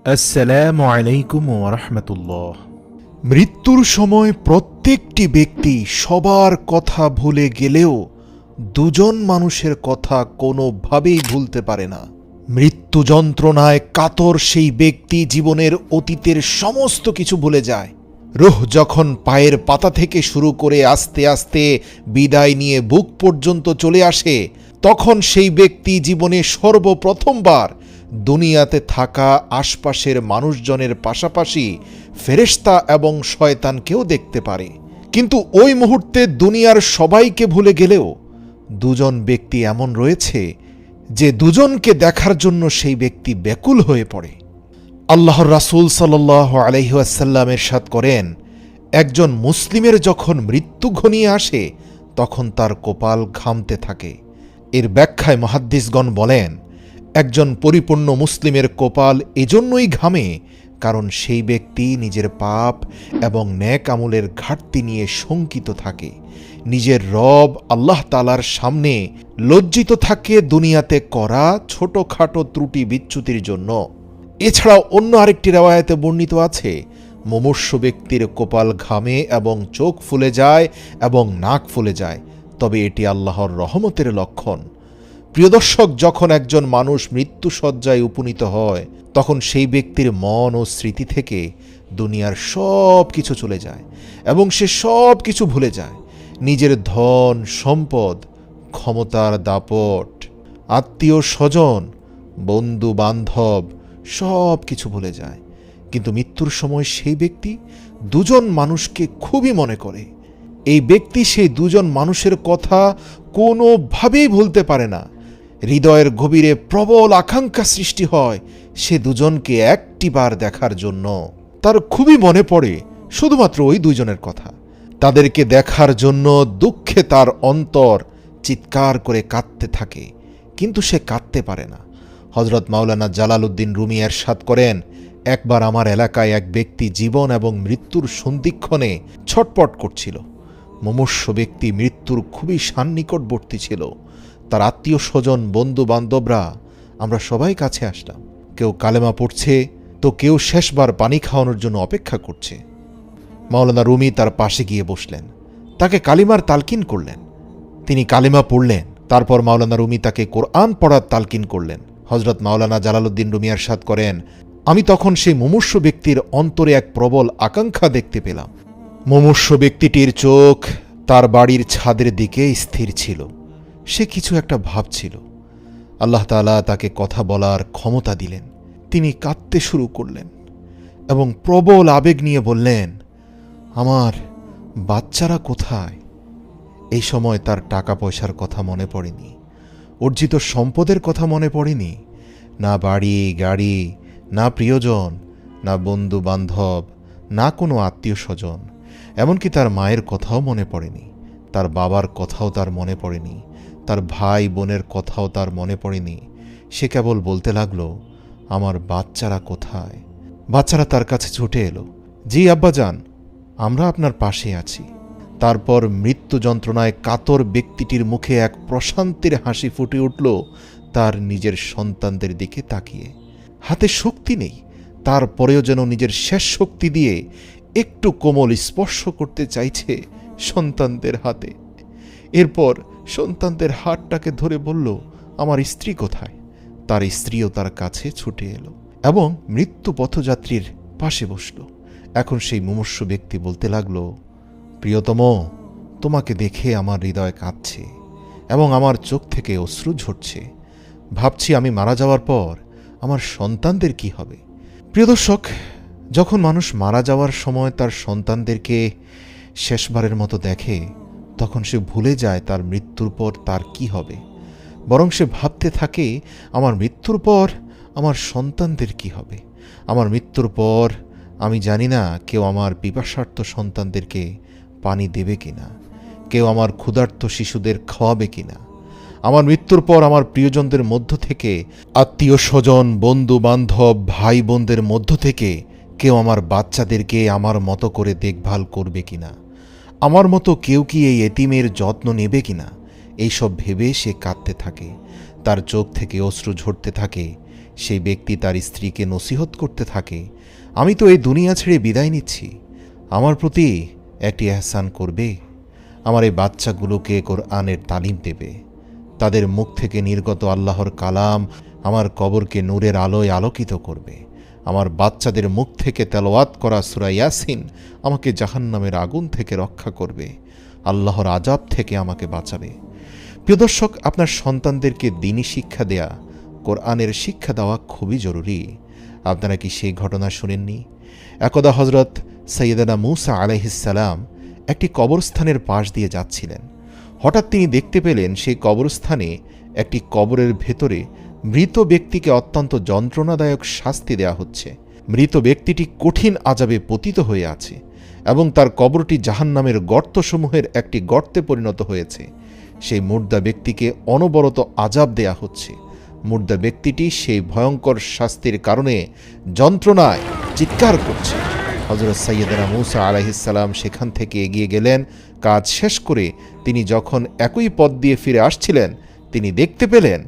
আসসালামু আলাইকুম ওয়া রাহমাতুল্লাহ। মৃত্যুর সময় প্রত্যেকটি ব্যক্তি সবার কথা ভুলে গেলেও দুজন মানুষের কথা কোনোভাবেই ভুলতে পারে না। মৃত্যু যন্ত্রণায় কাতর সেই ব্যক্তি জীবনের অতীতের সমস্ত কিছু ভুলে যায়। রূহ যখন পায়ের পাতা থেকে শুরু করে আস্তে আস্তে বিদায় নিয়ে বুক পর্যন্ত চলে আসে, তখন সেই ব্যক্তি জীবনে সর্বপ্রথমবার দুনিয়াতে থাকা আশপাশের মানুষজনের পাশাপাশি ফেরেশতা এবং শয়তানকেও দেখতে পারে। কিন্তু ওই মুহূর্তে দুনিয়ার সবাইকে ভুলে গেলেও দুজন ব্যক্তি এমন রয়েছে যে দুজনকে দেখার জন্য সেই ব্যক্তি ব্যাকুল হয়ে পড়ে। আল্লাহর রাসূল সাল্লাল্লাহু আলাইহি ওয়াসাল্লাম ইরশাদ করেন, একজন মুসলিমের যখন মৃত্যু ঘনিয়ে আসে তখন তার কপাল ঘামতে থাকে। এর ব্যাখ্যায় মুহাদ্দিসগণ বলেন, একজন পরিপূর্ণ মুসলিমের কপাল এজন্যই ঘামে কারণ সেই ব্যক্তি নিজের পাপ এবং নেক আমলের ঘাটতি নিয়ে শঙ্কিত থাকে, নিজের রব আল্লাহ তাআলার সামনে লজ্জিত থাকে দুনিয়াতে করা ছোটখাটো ত্রুটি বিচ্যুতির জন্য। এছাড়াও অন্য আরেকটি রিওয়ায়াতে বর্ণিত আছে, মুমূর্ষু ব্যক্তির কপাল ঘামে এবং চোখ ফুলে যায় এবং নাক ফুলে যায়, তবে এটি আল্লাহর রহমতের লক্ষণ। প্রিয় দর্শক, যখন একজন মানুষ মৃত্যুশয্যায় উপনীত হয় তখন সেই ব্যক্তির মন ও স্মৃতি থেকে দুনিয়ার সব কিছু চলে যায় এবং সে সব কিছু ভুলে যায়। নিজের ধন সম্পদ, ক্ষমতার দাপট, আত্মীয় স্বজন, বন্ধু বান্ধব সব কিছু ভুলে যায়। কিন্তু মৃত্যুর সময় সেই ব্যক্তি দুজন মানুষকে খুবই মনে করে। এই ব্যক্তি সেই দুজন মানুষের কথা কোনোভাবেই ভুলতে পারে না। হৃদয়ের গভীরে প্রবল আকাঙ্ক্ষা সৃষ্টি হয় সে দুজনকে একটিবার দেখার জন্য। তার খুবই মনে পড়ে শুধুমাত্র ওই দুইজনের কথা। তাদেরকে দেখার জন্য দুঃখে তার অন্তর চিৎকার করে কাঁদতে থাকে, কিন্তু সে কাঁদতে পারে না। হযরত মাওলানা জালালউদ্দিন রুমি ইরশাদ করেন, একবার আমার এলাকায় এক ব্যক্তি জীবন এবং মৃত্যুর সন্ধিক্ষণে ছটপট করছিল। মুমূর্ষু ব্যক্তি মৃত্যুর খুবই সান্নিকটবর্তী ছিল। তার আত্মীয় স্বজন, বন্ধু বান্ধবরা আমরা সবাই কাছে আসলাম। কেউ কালেমা পড়ছে তো কেউ শেষবার পানি খাওয়ানোর জন্য অপেক্ষা করছে। মাওলানা রুমি তার পাশে গিয়ে বসলেন, তাকে কালিমার তালকিন করলেন। তিনি কালিমা পড়লেন। তারপর মাওলানা রুমি তাকে কোরআন পড়ার তালকিন করলেন। হযরত মাওলানা জালালউদ্দিন রুমি ইরশাদ করেন, আমি তখন সেই মুমূর্ষু ব্যক্তির অন্তরে এক প্রবল আকাঙ্ক্ষা দেখতে পেলাম। মুমূর্ষু ব্যক্তিটির চোখ তার বাড়ির ছাদের দিকে স্থির ছিল। সে কিছু একটা ভাবছিল। আল্লাহ তাআলা তাকে কথা বলার ক্ষমতা দিলেন। তিনি কাঁদতে শুরু করলেন এবং প্রবল আবেগ নিয়ে বললেন, আমার বাচ্চারা কোথায়? এই সময় তার টাকা পয়সার কথা মনে পড়েনি, অর্জিত সম্পদের কথা মনে পড়েনি, না বাড়ি গাড়ি, না প্রিয়জন, না বন্ধু বান্ধব, না কোনো আত্মীয় স্বজন, এমনকি তার মায়ের কথাও মনে পড়েনি, তার বাবার কথাও তার মনে পড়েনি, তার ভাই বোনের কথাও তার মনে পড়েনি। সে কেবল বলতে লাগলো, আমার বাচ্চারা কোথায়? বাচ্চারা তার কাছে ছুটে এলো, জি আব্বাজান, আমরা আপনার পাশে আছি। তারপর মৃত্যু যন্ত্রণায় কাতর ব্যক্তিটির মুখে এক প্রশান্তির হাসি ফুটে উঠল তার নিজের সন্তানদের দিকে তাকিয়ে। হাতে শক্তি নেই, তারপরেও যেন নিজের শেষ শক্তি দিয়ে একটু কোমল স্পর্শ করতে চাইছে সন্তানদের হাতে। এরপর সন্তানদের হাতটাকে ধরে বলল, আমার স্ত্রী কোথায়? তার স্ত্রীও তার কাছে ছুটে এলো এবং মৃত্যু পথযাত্রীর পাশে বসল। এখন সেই মুমূর্ষু ব্যক্তি বলতে লাগলো, প্রিয়তম, তোমাকে দেখে আমার হৃদয় কাঁদছে এবং আমার চোখ থেকে অশ্রু ঝরছে। ভাবছি আমি মারা যাওয়ার পর আমার সন্তানদের কি হবে। প্রিয় দর্শক, যখন মানুষ মারা যাওয়ার সময় তার সন্তানদেরকে শেষবারের মতো দেখে তখন সে ভুলে যায় তার মৃত্যুর পর তার কি হবে। বরং সে ভাবতে থাকে, আমার মৃত্যুর পর আমার সন্তানদের কি হবে। আমার মৃত্যুর পর আমি জানি না কেউ আমার পিপাসার্ত সন্তানদেরকে পানি দেবে কিনা, কেউ আমার ক্ষুধার্ত শিশুদের খাওয়াবে কিনা। আমার মৃত্যুর পর আমার প্রিয়জনদের মধ্য থেকে, আত্মীয় স্বজন, বন্ধু বান্ধব, ভাই বোনদের মধ্য থেকে কেউ আমার বাচ্চাদেরকে আমার মতো করে দেখভাল করবে কিনা, আমার মতো কেউ কি এই এতিমের যত্ন নেবে কিনা। এইসব ভেবে সে কাঁদতে থাকে, তার চোখ থেকে অশ্রু ঝরতে থাকে। সেই ব্যক্তি তার স্ত্রীকে নসিহত করতে থাকে, আমি তো এই দুনিয়া ছেড়ে বিদায় নিচ্ছি, আমার প্রতি একটি এহসান করবে, আমার এই বাচ্চাগুলোকে কোরআনের তালিম দেবে, তাদের মুখ থেকে নির্গত আল্লাহর কালাম আমার কবরকে নূরের আলোয় আলোকিত করবে, আমার বাচ্চাদের মুখ থেকে তেলাওয়াত করা সূরা ইয়াসিন আমাকে জাহান্নামের আগুন থেকে রক্ষা করবে, আল্লাহর আযাব থেকে আমাকে বাঁচাবে। প্রিয় দর্শক, আপনার সন্তানদেরকে দ্বীনি শিক্ষা দেয়া, কোরআনের শিক্ষা দেওয়া খুবই জরুরি। আপনারা কি সেই ঘটনা শুনেননি? একদা হজরত সৈয়দনা মূসা আলাইহিস সালাম একটি কবরস্থানের পাশ দিয়ে যাচ্ছিলেন। হঠাৎ তিনি দেখতে পেলেন সেই কবরস্থানে একটি কবরের ভেতরে মৃত ব্যক্তিকে অত্যন্ত যন্ত্রণাদায়ক শাস্তি দেয়া হচ্ছে। মৃত ব্যক্তিটি কঠিন আযাবে পতিত হয়ে আছে এবং তার কবরটি জাহান্নামের গর্তসমূহের একটি গর্তে পরিণত হয়েছে। সেই মুর্দা ব্যক্তিকে অনবরত আযাব দেয়া হচ্ছে। মুর্দা ব্যক্তিটি সেই ভয়ঙ্কর শাস্তির কারণে যন্ত্রণায় চিৎকার করছে। হযরত সাইয়্যিদানা মূসা আলাইহিস সালাম সেখান থেকে এগিয়ে গেলেন। কাজ শেষ করে তিনি যখন একই পথ দিয়ে ফিরে আসছিলেন, তিনি দেখতে পেলেন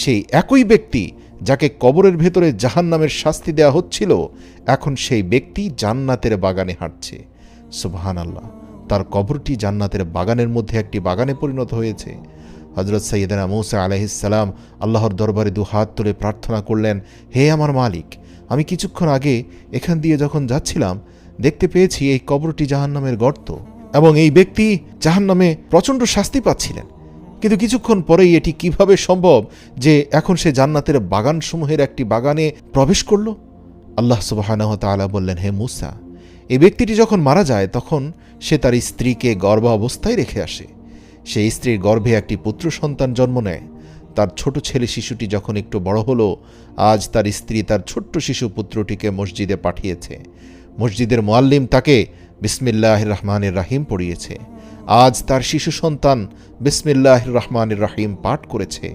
সেই একই ব্যক্তি যাকে কবরের ভেতরে জাহান্নামের শাস্তি দেওয়া হচ্ছিল, এখন সেই ব্যক্তি জান্নাতের বাগানে হাঁটছে। সুবহানাল্লাহ, তার কবরটি জান্নাতের বাগানের মধ্যে একটি বাগানে পরিণত হয়েছে। হযরত সাইয়্যিদানা মূসা আলাইহিস সালাম আল্লাহর দরবারে দুহাত তুলে প্রার্থনা করলেন, হে আমার মালিক, আমি কিছুক্ষণ আগে এখান দিয়ে যখন যাচ্ছিলাম দেখতে পেয়েছি এই কবরটি জাহান্নামের গর্ত এবং এই ব্যক্তি জাহান্নামে প্রচণ্ড শাস্তি পাচ্ছিলেন, কিন্তু কিছুক্ষণ পরেই এটি কিভাবে সম্ভব যে এখন সে জান্নাতের বাগানসমূহের একটি বাগানে প্রবেশ করল? আল্লাহ সুবহানাহু ওয়া তাআলা বললেন, হে মূসা, এই ব্যক্তিটি যখন মারা যায় তখন সে তার স্ত্রীকে গর্ভ অবস্থায় রেখে আসে। সেই স্ত্রীর গর্ভে একটি পুত্র সন্তান জন্ম নেয়। তার ছোট ছেলে শিশুটি যখন একটু বড় হলো, আজ তার স্ত্রী তার ছোট্ট শিশু পুত্রটিকে মসজিদে পাঠিয়েছে। মসজিদের মুয়াল্লিম তাকে বিসমিল্লাহির রহমানির রাহিম পড়িয়েছে। আজ তার শিশু সন্তান বিসমিল্লাহির রহমানির রাহিম পাঠ করেছে।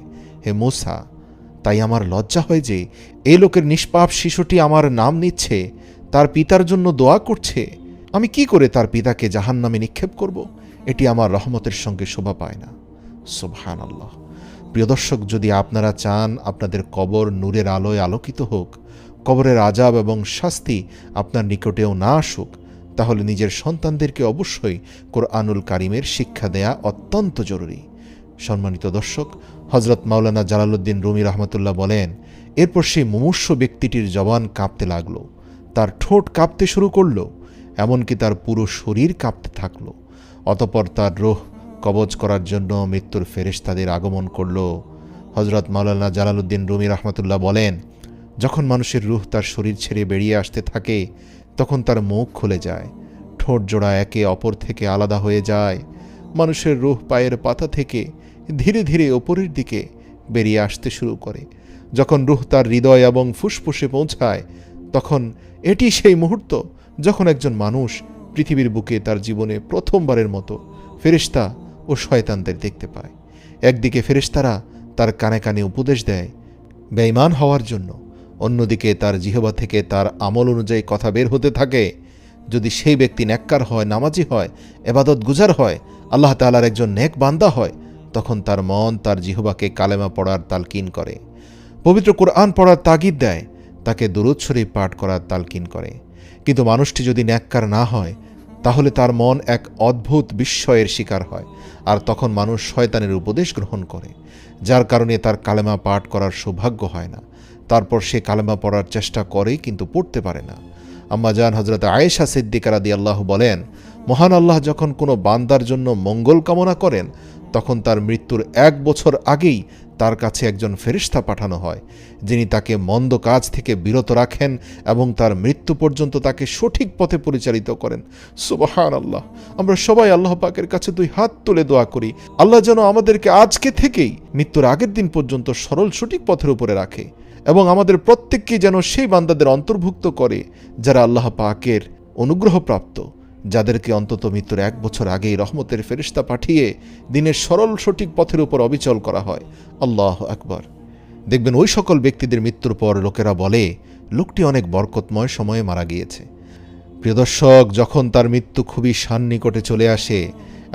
হে মূসা, তাই আমার লজ্জা হয় যে এই লোকের নিষ্পাপ শিশুটি আমার নাম নিচ্ছে, তার পিতার জন্য দোয়া করছে। আমি কি করে তার পিতাকে জাহান্নামে নিক্ষেপ করব? এটি আমার রহমতের সঙ্গে শোভা পায় না। সুবহানাল্লাহ। প্রিয় দর্শক, যদি আপনারা চান আপনাদের কবর নূরের আলোয় আলোকিত হোক, কবরের আযাব এবং শাস্তি আপনার নিকটেও না আসুক, তাহলে নিজের সন্তানদেরকে অবশ্যই কোরআনুল কারীমের শিক্ষা দেয়া অত্যন্ত জরুরি। সম্মানিত দর্শক, হযরত মাওলানা জালালউদ্দিন রুমি রাহমাতুল্লাহ বলেন, এরপর সেই মুমূর্ষ ব্যক্তিটির জবান কাঁপতে লাগল, তার ঠোঁট কাঁপতে শুরু করল, এমনকি তার পুরো শরীর কাঁপতে থাকল। অতঃপর তার রূহ কবজ করার জন্য মৃত্যুর ফেরেশতাদের আগমন করল। হযরত মাওলানা জালালউদ্দিন রুমি রাহমাতুল্লাহ বলেন, যখন মানুষের রূহ তার শরীর ছেড়ে বেরিয়ে আসতে থাকে তখন তার মুখ খুলে যায়, ঠোঁট জোড়া একে অপর থেকে আলাদা হয়ে যায়। মানুষের রূহ পায়ের পাতা থেকে ধীরে ধীরে ওপরের দিকে বেরিয়ে আসতে শুরু করে। যখন রূহ তার হৃদয় এবং ফুসফুসে পৌঁছায়, তখন এটি সেই মুহূর্ত যখন একজন মানুষ পৃথিবীর বুকে তার জীবনে প্রথমবারের মতো ফেরেশতা ও শয়তানদের দেখতে পায়। একদিকে ফেরেশতারা তার কানে কানে উপদেশ দেয় বেঈমান হওয়ার জন্য, অন্যদিকে তার জিহবা থেকে তার আমল অনুযায়ী কথা বের হতে থাকে। যদি সেই ব্যক্তি নেককার হয়, নামাজি হয়, ইবাদত গুজার হয়, আল্লাহ তাআলার একজন নেক বান্দা হয়, তখন তার মন তার জিহবাকে কালেমা পড়ার তালকিন করে, পবিত্র কোরআন পড়ার তাগিদ দেয়, তাকে দুরূদ শরীফ পাঠ করার তালকিন করে। কিন্তু মানুষটি যদি নেককার না হয়, তাহলে তার মন এক অদ্ভুত বিস্ময়ের শিকার হয়, আর তখন মানুষ শয়তানের উপদেশ গ্রহণ করে, যার কারণে তার কালেমা পাঠ করার সৌভাগ্য হয় না। তারপর সে কালেমা পড়ার চেষ্টা করে কিন্তু পড়তে পারে না। আম্মা জান হযরত আয়েশা সিদ্দিকা রাদিয়াল্লাহু বলেন, মহান আল্লাহ যখন কোনো বান্দার জন্য মঙ্গল কামনা করেন, তখন তার মৃত্যুর 1 বছর আগেই তার কাছে একজন ফেরেশতা পাঠানো হয়, যিনি তাকে মন্দ কাজ থেকে বিরত রাখেন এবং তার মৃত্যু পর্যন্ত তাকে সঠিক পথে পরিচালিত করেন। সুবহানাল্লাহ। আমরা সবাই আল্লাহ পাকের কাছে 2 হাত তুলে দোয়া করি, আল্লাহ যেন আমাদেরকে আজকে থেকেই মৃত্যুর আগের দিন পর্যন্ত সরল সঠিক পথের উপরে রাখে এবং আমাদের প্রত্যেককে যেন সেই বান্দাদের অন্তর্ভুক্ত করে যারা আল্লাহ পাকের অনুগ্রহপ্রাপ্ত, যাদেরকে অন্তত মৃত্যুর 1 বছর আগেই রহমতের ফেরেশতা পাঠিয়ে দিনের সরল সঠিক পথের উপর অবিচল করা হয়। আল্লাহু আকবার। দেখবেন ওই সকল ব্যক্তিদের মৃত্যুর পর লোকেরা বলে, লোকটি অনেক বরকতময় সময়ে মারা গিয়েছে। প্রিয় দর্শক, যখন তার মৃত্যু খুবই সান্নিকটে চলে আসে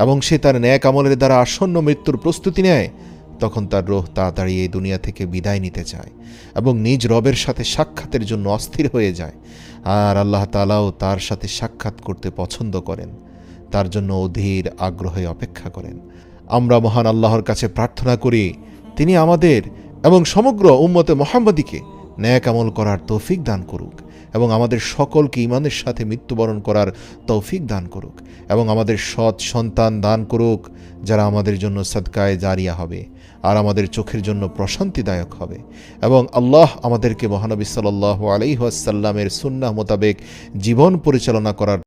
এবং সে তার ন্যাক আমলের দ্বারা আসন্ন মৃত্যুর প্রস্তুতি নেয়, তখন তার রূহ তাড়াতাড়ি এই দুনিয়া থেকে বিদায় নিতে চায় এবং নিজ রবের সাথে সাক্ষাতের জন্য অস্থির হয়ে যায়। আর আল্লাহ তাআলাও তার সাথে সাক্ষাৎ করতে পছন্দ করেন, তার জন্য অধীর আগ্রহে অপেক্ষা করেন। আমরা মহান আল্লাহর কাছে প্রার্থনা করি তিনি আমাদের এবং সমগ্র উম্মতে মুহাম্মাদীকে নেক আমল করার তৌফিক দান করুক এবং আমাদের সকলকে ঈমানের সাথে মৃত্যুবরণ করার তৌফিক দান করুক এবং আমাদের সৎ সন্তান দান করুক যারা আমাদের জন্য সাদকায়ে জারিয়া হবে আর আমাদের চোখের জন্য প্রশান্তিদায়ক হবে। এবং আল্লাহ আমাদেরকে মহানবী সাল্লাল্লাহু আলাইহি ওয়াসাল্লামের সুন্নাহ মোতাবেক জীবন পরিচালনা করার